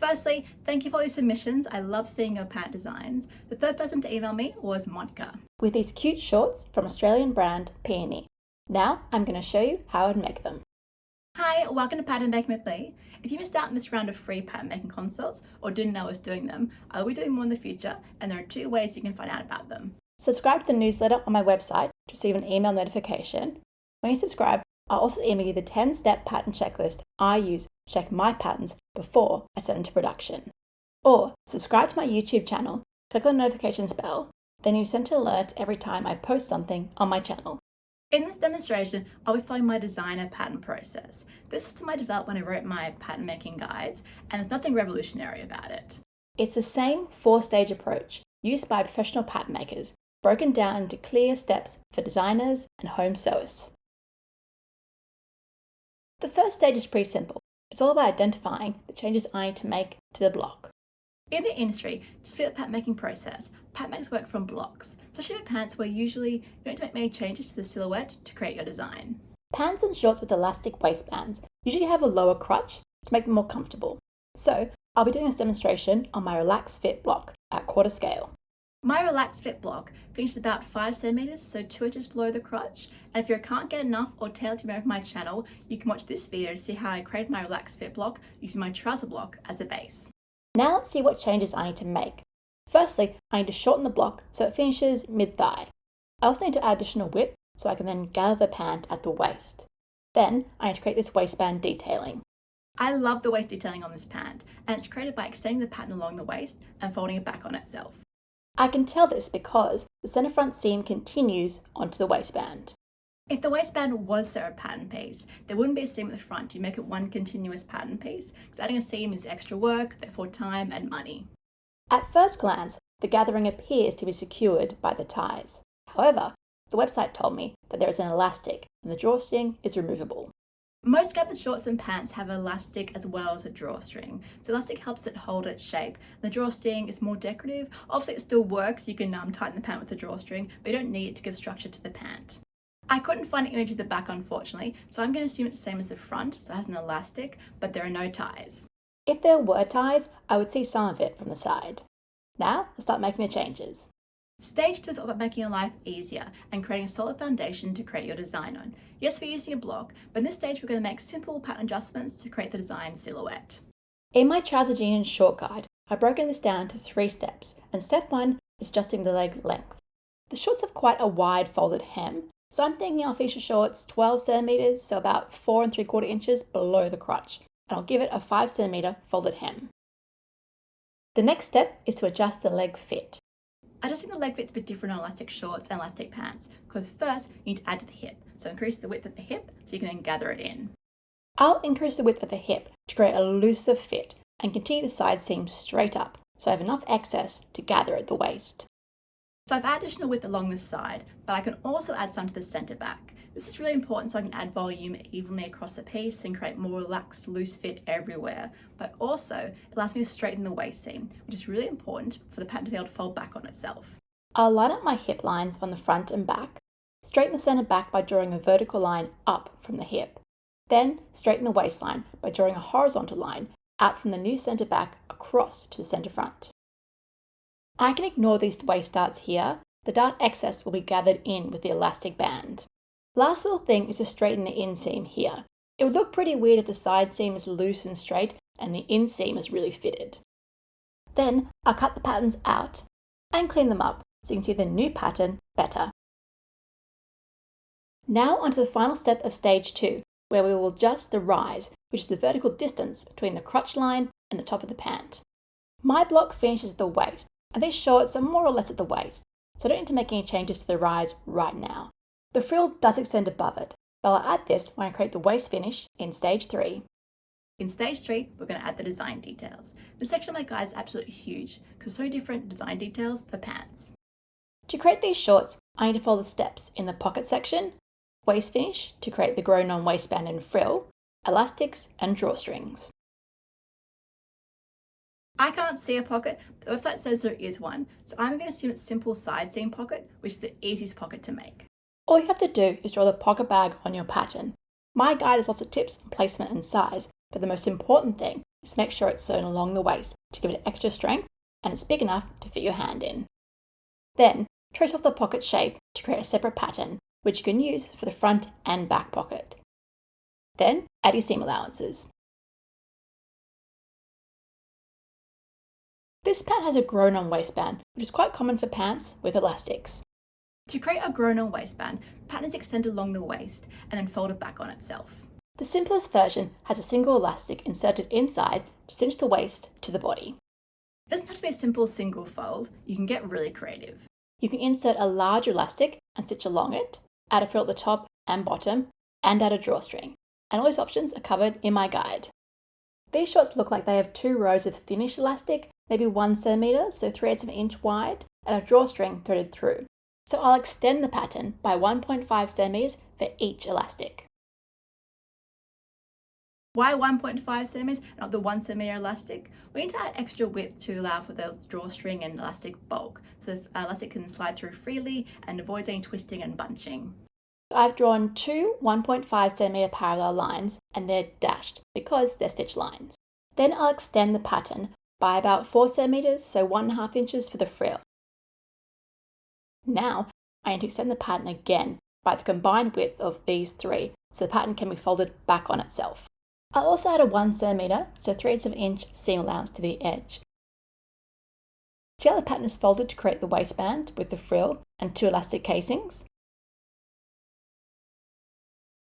Firstly, thank you for your submissions. I love seeing your pant designs. The third person to email me was Monica, with these cute shorts from Australian brand Peony. Now I'm going to show you how I'd make them. Hi, welcome to Pattern Making with Lee. If you missed out on this round of free pattern making consults or didn't know I was doing them, I will be doing more in the future, and there are 2 ways you can find out about them. Subscribe to the newsletter on my website to receive an email notification. When you subscribe, I'll also email you the 10-step pattern checklist I use to check my patterns before I send them to production. Or subscribe to my YouTube channel, click on the notifications bell, then you're sent an alert every time I post something on my channel. In this demonstration, I'll be following my designer pattern process. This system I developed when I wrote my pattern making guides, and there's nothing revolutionary about it. It's the same 4-stage approach used by professional pattern makers, broken down into clear steps for designers and home sewists. The first stage is pretty simple. It's all about identifying the changes I need to make to the block. In the industry, to speed up the pattern making process, pattern makers work from blocks, especially with pants where usually you don't need to make many changes to the silhouette to create your design. Pants and shorts with elastic waistbands usually have a lower crotch to make them more comfortable. So I'll be doing this demonstration on my Relaxed Fit block at quarter scale. My Relaxed Fit block finishes about 5 centimeters, so 2 inches below the crotch. And if you can't get enough or tailored to me over my channel, you can watch this video to see how I created my Relaxed Fit block using my trouser block as a base. Now let's see what changes I need to make. Firstly, I need to shorten the block so it finishes mid-thigh. I also need to add additional width so I can then gather the pant at the waist. Then I need to create this waistband detailing. I love the waist detailing on this pant, and it's created by extending the pattern along the waist and folding it back on itself. I can tell this because the center front seam continues onto the waistband. If the waistband was a pattern piece, there wouldn't be a seam at the front. You make it one continuous pattern piece, because adding a seam is extra work, therefore time and money. At first glance, the gathering appears to be secured by the ties. However, the website told me that there is an elastic and the drawstring is removable. Most gathered shorts and pants have elastic as well as a drawstring. So elastic helps it hold its shape. The drawstring is more decorative. Obviously it still works, you can tighten the pant with the drawstring, but you don't need it to give structure to the pant. I couldn't find an image of the back unfortunately, so I'm going to assume it's the same as the front, so it has an elastic, but there are no ties. If there were ties, I would see some of it from the side. Now, let's start making the changes. Stage 2 is all about making your life easier and creating a solid foundation to create your design on. Yes, we're using a block, but in this stage we're going to make simple pattern adjustments to create the design silhouette. In my trouser jean and short guide, I've broken this down to 3 steps, and step 1 is adjusting the leg length. The shorts have quite a wide folded hem, so I'm thinking I'll finish the shorts 12 centimeters, so about 4 3/4 inches below the crotch, and I'll give it a 5 centimeter folded hem. The next step is to adjust the leg fit. Adjusting the leg fit's a bit different on elastic shorts and elastic pants, because first you need to add to the hip, so increase the width of the hip so you can then gather it in. I'll increase the width of the hip to create a looser fit and continue the side seam straight up, so I have enough excess to gather at the waist. So I've added additional width along this side, but I can also add some to the centre back. This is really important so I can add volume evenly across the piece and create more relaxed, loose fit everywhere. But also, it allows me to straighten the waist seam, which is really important for the pattern to be able to fold back on itself. I'll line up my hip lines on the front and back, straighten the centre back by drawing a vertical line up from the hip. Then straighten the waistline by drawing a horizontal line out from the new centre back across to the centre front. I can ignore these waist darts here. The dart excess will be gathered in with the elastic band. Last little thing is to straighten the inseam here. It would look pretty weird if the side seam is loose and straight and the inseam is really fitted. Then I'll cut the patterns out and clean them up so you can see the new pattern better. Now onto the final step of stage 2, where we will adjust the rise, which is the vertical distance between the crotch line and the top of the pant. My block finishes at the waist, and these shorts are more or less at the waist, so I don't need to make any changes to the rise right now. The frill does extend above it, but I'll add this when I create the waist finish in stage 3. In stage 3, we're going to add the design details. This section of my guide is absolutely huge because there's so different design details for pants. To create these shorts, I need to follow the steps in the pocket section, waist finish to create the grown-on waistband and frill, elastics and drawstrings. I can't see a pocket, but the website says there is one, so I'm going to assume it's simple side seam pocket, which is the easiest pocket to make. All you have to do is draw the pocket bag on your pattern. My guide has lots of tips on placement and size, but the most important thing is to make sure it's sewn along the waist to give it extra strength and it's big enough to fit your hand in. Then, trace off the pocket shape to create a separate pattern, which you can use for the front and back pocket. Then, add your seam allowances. This pant has a grown-on waistband, which is quite common for pants with elastics. To create a grown-on waistband, the pattern is extended along the waist and then folded back on itself. The simplest version has a single elastic inserted inside to cinch the waist to the body. It doesn't have to be a simple single fold, you can get really creative. You can insert a large elastic and stitch along it, add a frill at the top and bottom, and add a drawstring. And all these options are covered in my guide. These shorts look like they have 2 rows of thinnish elastic, maybe 1 centimetre, so 3/8 of an inch wide, and a drawstring threaded through. So I'll extend the pattern by 1.5 centimetres for each elastic. Why 1.5 centimeters, not the 1 centimeter elastic? We need to add extra width to allow for the drawstring and elastic bulk, so the elastic can slide through freely and avoids any twisting and bunching. I've drawn 2 1.5 centimetre parallel lines and they're dashed because they're stitch lines. Then I'll extend the pattern by about 4 centimetres, so 1.5 inches for the frill. Now I need to extend the pattern again by the combined width of these 3, so the pattern can be folded back on itself. I'll also add a 1 centimetre, so 3/8 of an inch seam allowance to the edge. See how the pattern is folded to create the waistband with the frill and 2 elastic casings?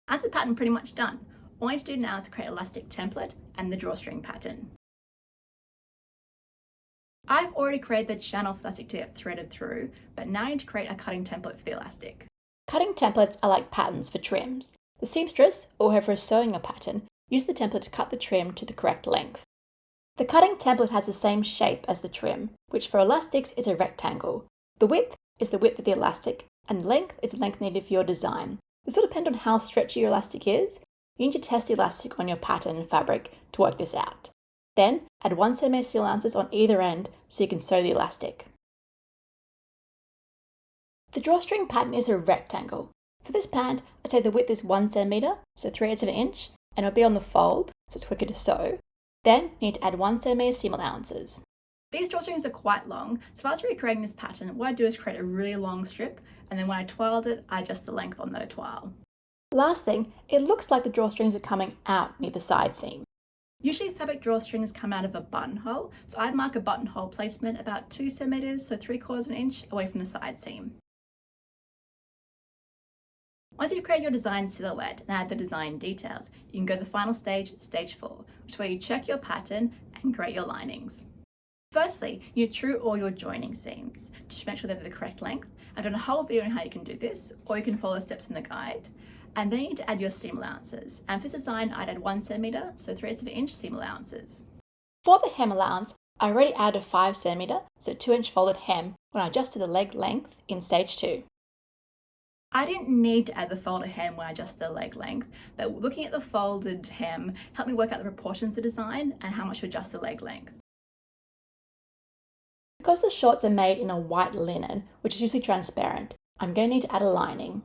As the pattern pretty much done, all I need to do now is to create an elastic template and the drawstring pattern. I've already created the channel for elastic to get threaded through, but now I need to create a cutting template for the elastic. Cutting templates are like patterns for trims. The seamstress, or whoever is sewing a pattern, use the template to cut the trim to the correct length. The cutting template has the same shape as the trim, which for elastics is a rectangle. The width is the width of the elastic, and the length is the length needed for your design. This will depend on how stretchy your elastic is. You need to test the elastic on your pattern and fabric to work this out. Then, add 1 centimetre seam allowances on either end so you can sew the elastic. The drawstring pattern is a rectangle. For this pant, I'd say the width is 1 centimetre, so 3/8 of an inch, and it'll be on the fold, so it's quicker to sew. Then, you need to add 1 centimetre seam allowances. These drawstrings are quite long, so if I was recreating this pattern, what I do is create a really long strip, and then when I twirled it, I adjust the length on the twirl. Last thing, it looks like the drawstrings are coming out near the side seam. Usually fabric drawstrings come out of a buttonhole, so I'd mark a buttonhole placement about 2 centimetres, so 3/4 of an inch away from the side seam. Once you've created your design silhouette and add the design details, you can go to the final stage, stage 4, which is where you check your pattern and create your linings. Firstly, you true all your joining seams to make sure they're the correct length. I've done a whole video on how you can do this, or you can follow the steps in the guide. And then you need to add your seam allowances. And for this design, I'd add 1 centimetre, so 3/8 of an inch seam allowances. For the hem allowance, I already added 5 centimetre, so 2-inch folded hem when I adjusted the leg length in stage 2. I didn't need to add the folded hem when I adjusted the leg length, but looking at the folded hem helped me work out the proportions of the design and how much to adjust the leg length. Because the shorts are made in a white linen, which is usually transparent, I'm going to need to add a lining.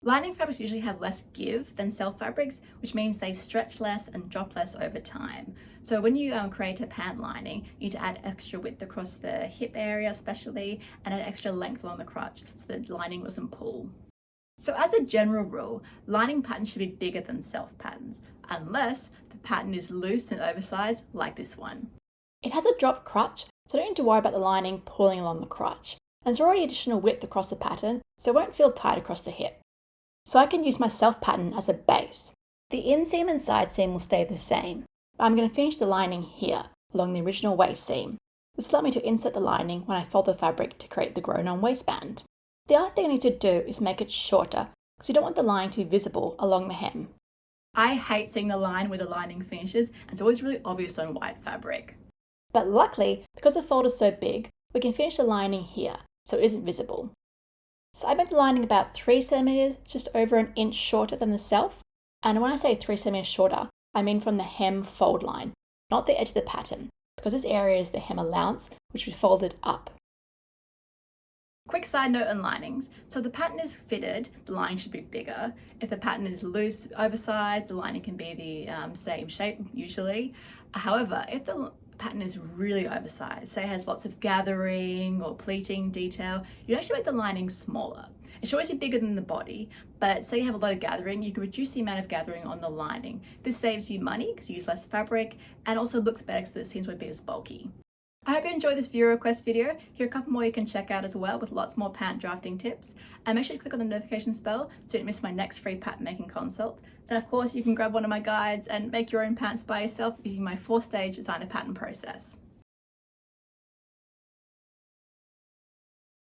Lining fabrics usually have less give than self fabrics, which means they stretch less and drop less over time. So when you create a pant lining, you need to add extra width across the hip area especially, and add extra length along the crotch so the lining doesn't pull. So as a general rule, lining patterns should be bigger than self patterns, unless the pattern is loose and oversized like this one. It has a dropped crotch, so I don't need to worry about the lining pulling along the crotch. And there's already additional width across the pattern, so it won't feel tight across the hip. So I can use my self pattern as a base. The inseam and side seam will stay the same, but I'm going to finish the lining here, along the original waist seam. This will allow me to insert the lining when I fold the fabric to create the grown-on waistband. The other thing I need to do is make it shorter, because you don't want the line to be visible along the hem. I hate seeing the line where the lining finishes, and it's always really obvious on white fabric. But luckily, because the fold is so big, we can finish the lining here, so it isn't visible. So I made the lining about 3 centimetres, just over an inch shorter than the self. And when I say 3 centimetres shorter, I mean from the hem fold line, not the edge of the pattern, because this area is the hem allowance, which we folded up. Quick side note on linings. So if the pattern is fitted, the lining should be bigger. If the pattern is loose, oversized, the lining can be the same shape usually. However, if the pattern is really oversized, say it has lots of gathering or pleating detail, you actually make the lining smaller. It should always be bigger than the body, but say you have a lot of gathering, you can reduce the amount of gathering on the lining. This saves you money because you use less fabric and also looks better because it seems to be as bulky. I hope you enjoyed this viewer request video. Here are a couple more you can check out as well with lots more pant drafting tips. And make sure you click on the notifications bell so you don't miss my next free pattern making consult. And of course, you can grab one of my guides and make your own pants by yourself using my 4-stage designer pattern process.